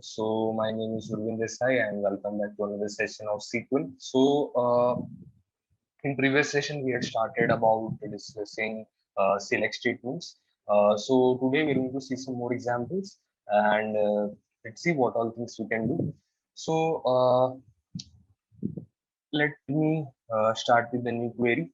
So my name is Urvin Desai and welcome back to another session of SQL. In previous session we had started about discussing select statements. So today we're going to see some more examples and let's see what all things we can do. So let me start with the new query.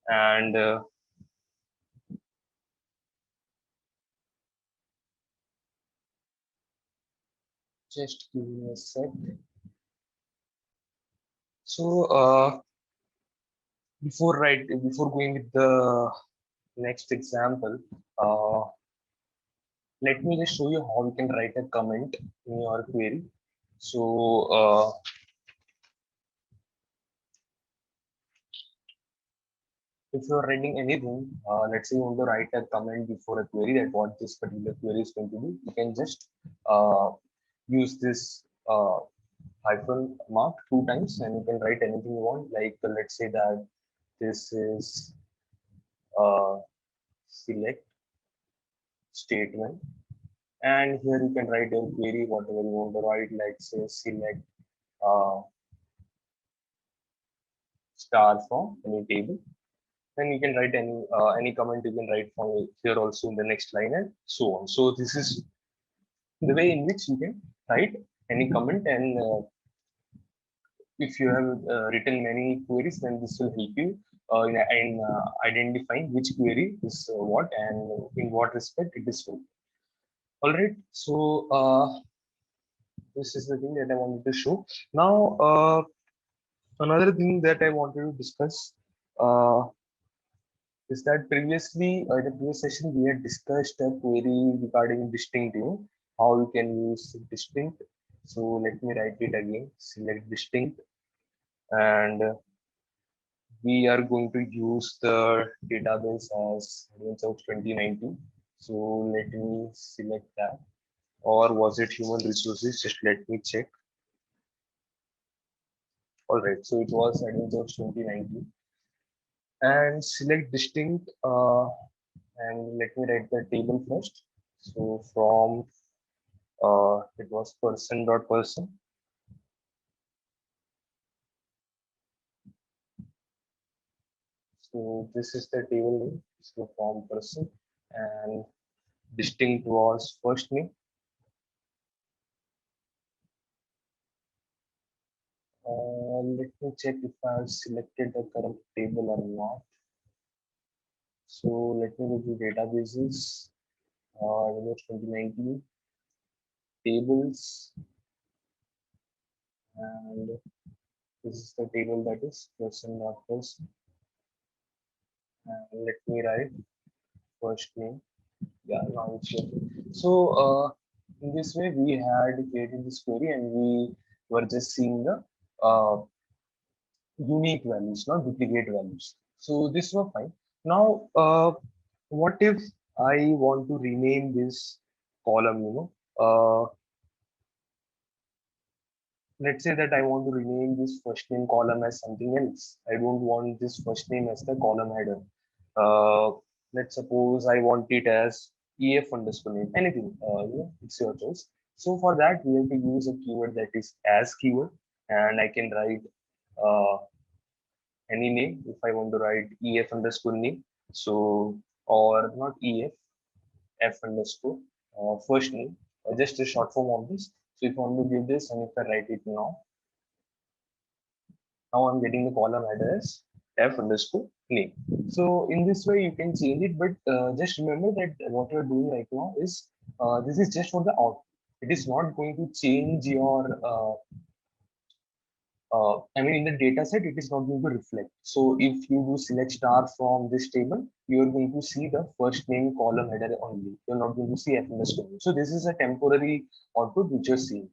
And just give me a sec. So before going with the next example, uh, let me just show you how we can write a comment in your query. So if you're writing anything, let's say you want to write a comment before a query that what this particular query is going to do, you can just use this hyphen mark 2 times and you can write anything you want. Like let's say that this is select statement, and here you can write your query whatever you want to write. Let's say select uh, star from any table. Then you can write any comment you can write from here also in the next line and so on. So this is the way in which you can write any comment, and if you have written many queries, then this will help you in identifying which query is what and in what respect it is true. All right. So this is the thing that I wanted to show. Now, another thing that I wanted to discuss uh, is that previously in the previous session we had discussed a query regarding distinct, how you can use distinct. So let me write it again. Select distinct, and we are going to use the database as Advanced 2019. So let me select that. Or was it human resources? Just let me check. All right, so it was Advanced 2019. And select distinct, and let me write the table first. So from it was person dot person. So this is the table name. So from person, and distinct was first name. Let me check if I have selected the correct table or not. So let me go to databases. 2019 tables, and this is the table that is person dot person. And let me write first name. Yeah, now it's here. So in this way we had created this query and we were just seeing the uh, unique values, not duplicate values. So this was fine. Now what if I want to rename this column, let's say that I want to rename this first name column as something else. I don't want this first name as the column header. Uh, let's suppose I want it as EF underscore name, anything, it's your choice. So for that, we have to use a keyword that is as keyword, and I can write uh, any name if I want to write EF underscore name. So, or not EF, F underscore first name, just a short form of this. So if I want to give this, and if I write it now I'm getting the column address F underscore name. So in this way you can change it, but just remember that what you're doing right now is this is just for the output. It is not going to change your I mean, in the data set, it is not going to reflect. So if you do select star from this table, you are going to see the first name column header only. You're not going to see F underscore. So this is a temporary output which you're seeing.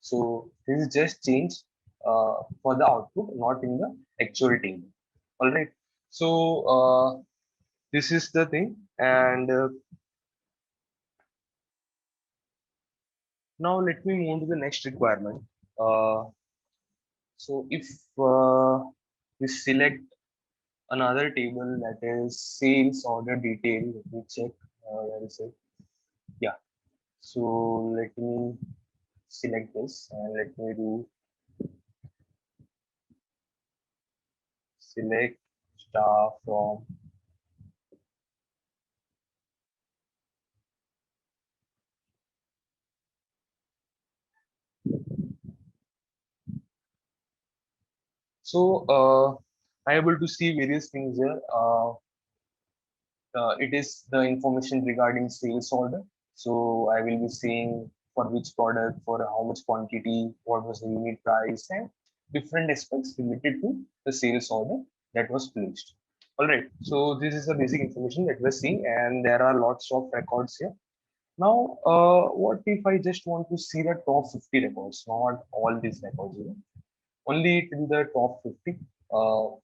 So this is just change for the output, not in the actual table. All right. So this is the thing, and now let me move to the next requirement. Uh, So if we select another table, that is sales order detail, let me check where is it. Yeah, so let me select this and let me do select star from. So I'm able to see various things here. It is the information regarding sales order. So I will be seeing for which product, for how much quantity, what was the unit price, and different aspects related to the sales order that was placed. All right. So this is the basic information that we're seeing, and there are lots of records here. Now, what if I just want to see the top 50 records, not all these records, only till the top 50.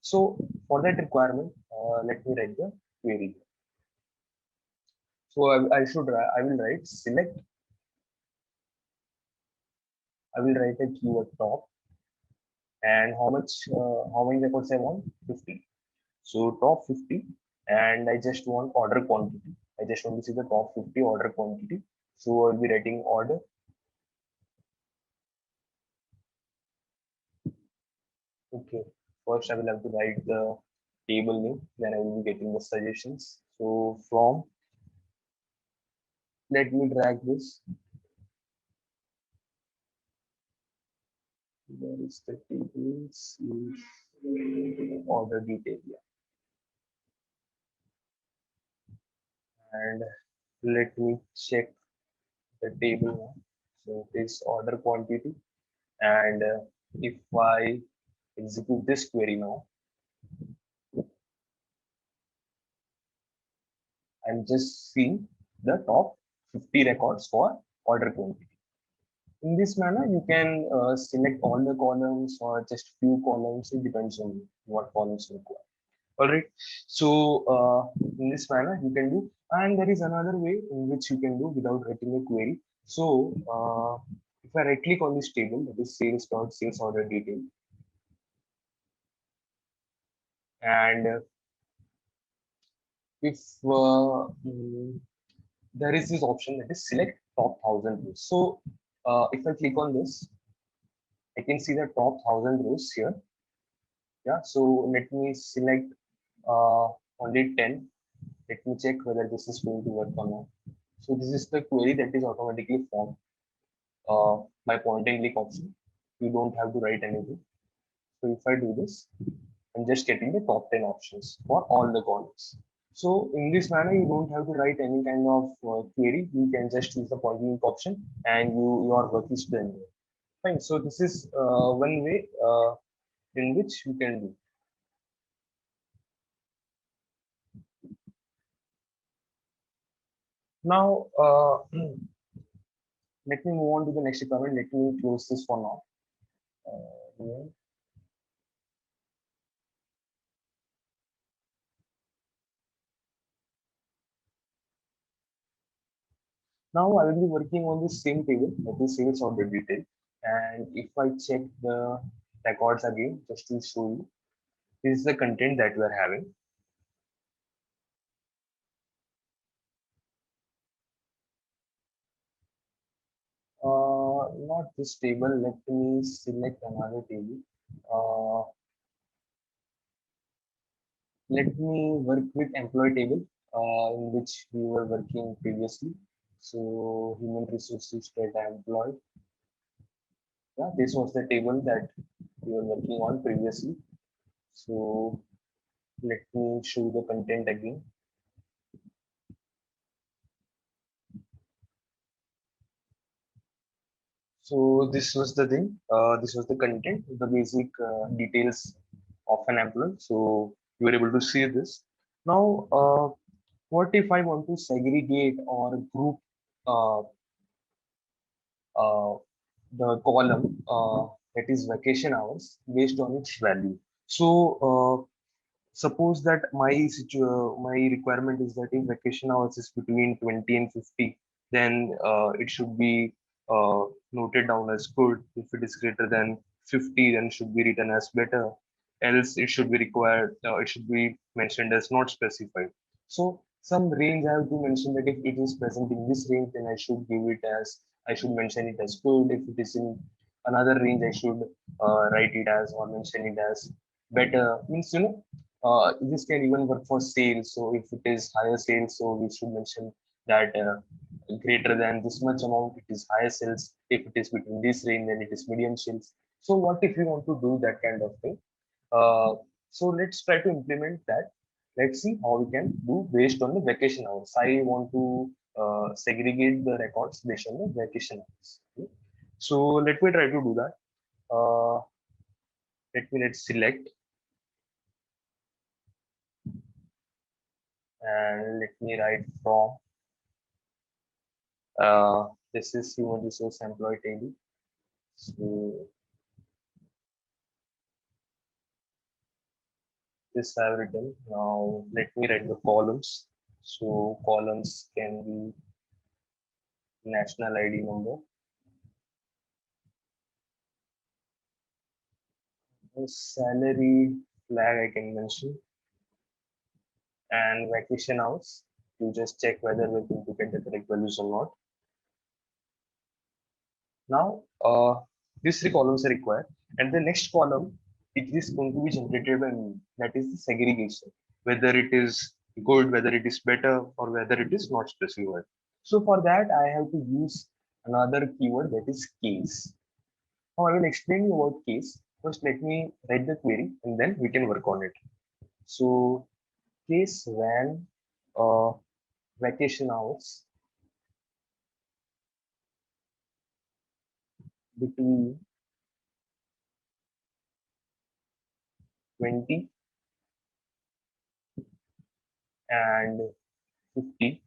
So for that requirement, let me write the query. So I will write select. I will write a keyword top and how many records I want? 50. So top 50, and I just want order quantity. I just want to see the top 50 order quantity. So I'll be writing order. Okay. First, I will have to write the table name. Then I will be getting the suggestions. So from, let me drag this. Where is the tables? Order detail. Yeah. And let me check the table now. So it is order quantity. And if I execute this query now, I'm just seeing the top 50 records for order quantity. In this manner, you can select all the columns or just few columns. It depends on what columns you require. All right. So in this manner, you can do. And there is another way in which you can do without writing a query. So if I right click on this table, that is sales order detail, and if there is this option that is select top 1000 rows. So if I click on this, I can see the top 1000 rows here. Yeah. So let me select only 10. Let me check whether this is going to work or not. So this is the query that is automatically formed by point and click option. You don't have to write anything. So if I do this, I'm just getting the top 10 options for all the columns. So in this manner, you don't have to write any kind of query. You can just use the point and click option, and your work is done. Fine. So this is one way in which you can do. Now, let me move on to the next requirement. Let me close this for now. Yeah. Now I will be working on the same table, that is sales order detail. And if I check the records again, just to show you, this is the content that we are having. Not this table. Let me select another table. Uh, Let me work with employee table, in which we were working previously. So human resources data employed. Yeah, this was the table that we were working on previously. So let me show the content again. So this was the thing. This was the content, the basic details of an employee. So you were able to see this. Now, what if I want to segregate or group uh, uh, the column that is vacation hours based on its value? So suppose that my requirement is that if vacation hours is between 20 and 50, then it should be noted down as good. If it is greater than 50, then should be written as better. Else it should be required, it should be mentioned as not specified. So some range I have to mention that if it is present in this range, then I should mention it as good. If it is in another range, I should write it as or mention it as better. Means, this can even work for sales. So if it is higher sales, so we should mention that greater than this much amount, it is higher sales. If it is between this range, then it is medium sales. So what if we want to do that kind of thing? So let's try to implement that. Let's see how we can do based on the vacation hours. I want to segregate the records based on the vacation hours. Okay. So let me try to do that. Let's select and let me write from this is human resource employee table. So this I've written. Now let me write the columns. So columns can be national ID number, the salary flag I can mention, and vacation hours to just check whether we're going to get the correct values or not. Now, these three columns are required, and the next column it is going to be generated by me. That is the segregation, whether it is good, whether it is better, or whether it is not specified. So for that, I have to use another keyword that is case. Now I will explain you about case. First, let me write the query, and then we can work on it. So case when vacation hours between 20 and 50,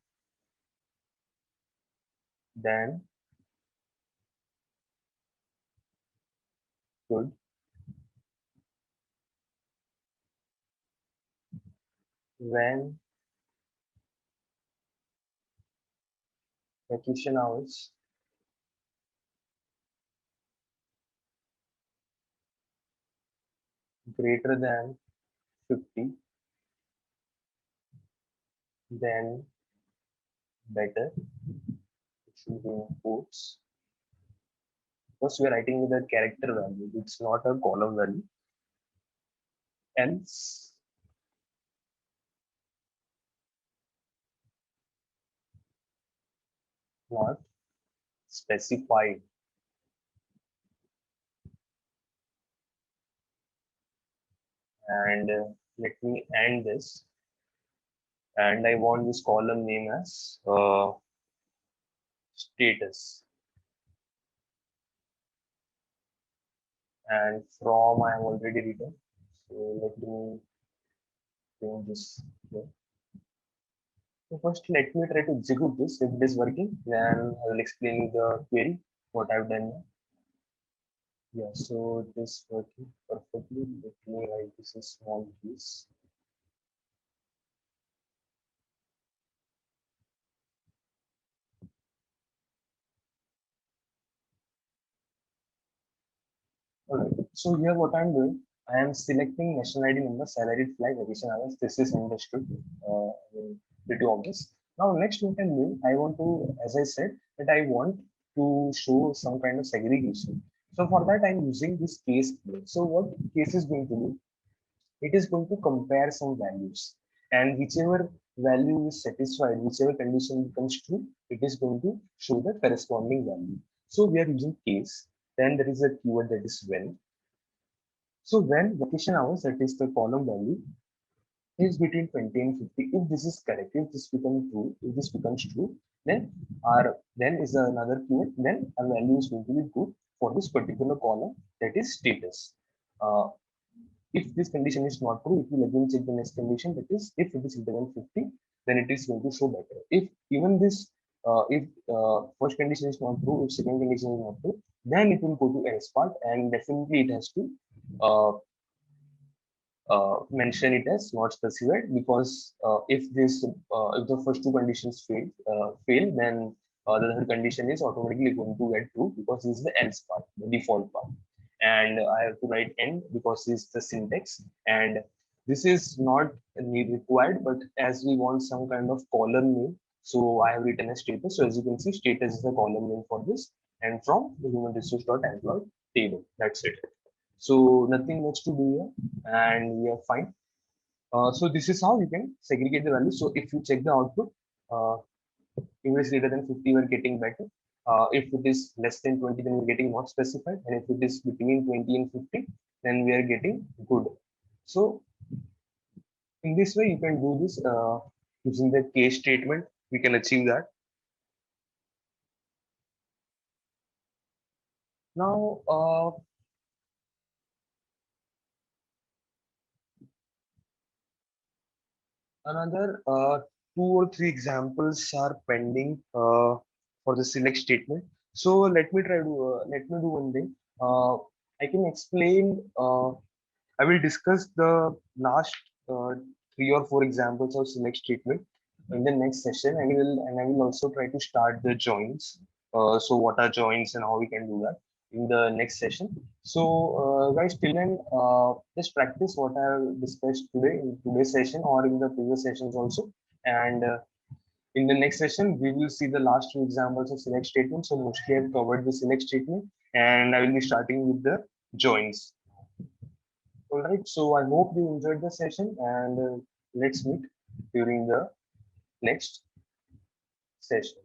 then good. When vacation hours greater than 50, then better. It should be in quotes. First, we are writing with a character value. It's not a column value. Else, not specified. And let me end this. And I want this column name as status. And from I have already written. So let me change this here. So first, let me try to execute this. If it is working, then I will explain the query, what I've done. Yeah, so it is working perfectly. Let me write this in small piece. Alright, so here what I'm doing, I am selecting national ID number, salary flag, vacation hours. This is understood, pretty obvious. Now, next what I'm doing, I want to, as I said, that I want to show some kind of segregation. So for that, I'm using this case here. So what case is going to do? It is going to compare some values, and whichever value is satisfied, whichever condition becomes true, it is going to show the corresponding value. So we are using case. Then there is a keyword that is when. So when vacation hours, that is the column value, is between 20 and 50. If this is correct, if this becomes true, then then is another keyword, then our value is going to be good for this particular column, that is status. Uh, if this condition is not true, it will again check the next condition, that is if it is greater than 50, then it is going to show better. If even this if first condition is not true, if second condition is not true, then it will go to else part, and definitely it has to uh, mention it as not specified, because if the first two conditions fail, then the third condition is automatically going to get true, because this is the else part, the default part. and I have to write end because it's the syntax. And this is not required, but as we want some kind of column name, so I have written a status. So as you can see, status is the column name for this, and from the human resource.employee table. That's it. So nothing much to do here, and we are fine. So this is how you can segregate the values. So if you check the output, uh, English greater than 50, we're getting better. If it is less than 20, then we're getting not specified. And if it is between 20 and 50, then we are getting good. So in this way, you can do this using the case statement. We can achieve that. Now, another two or three examples are pending for the select statement. So let me do one thing. I can explain. I will discuss the last three or four examples of select statement in the next session. I will also try to start the joins. So what are joins and how we can do that in the next session. So guys, till then, just practice what I have discussed today in today's session or in the previous sessions also. And in the next session, we will see the last two examples of select statement. So mostly I've covered the select statement, and I will be starting with the joins. All right. So I hope you enjoyed the session, and let's meet during the next session.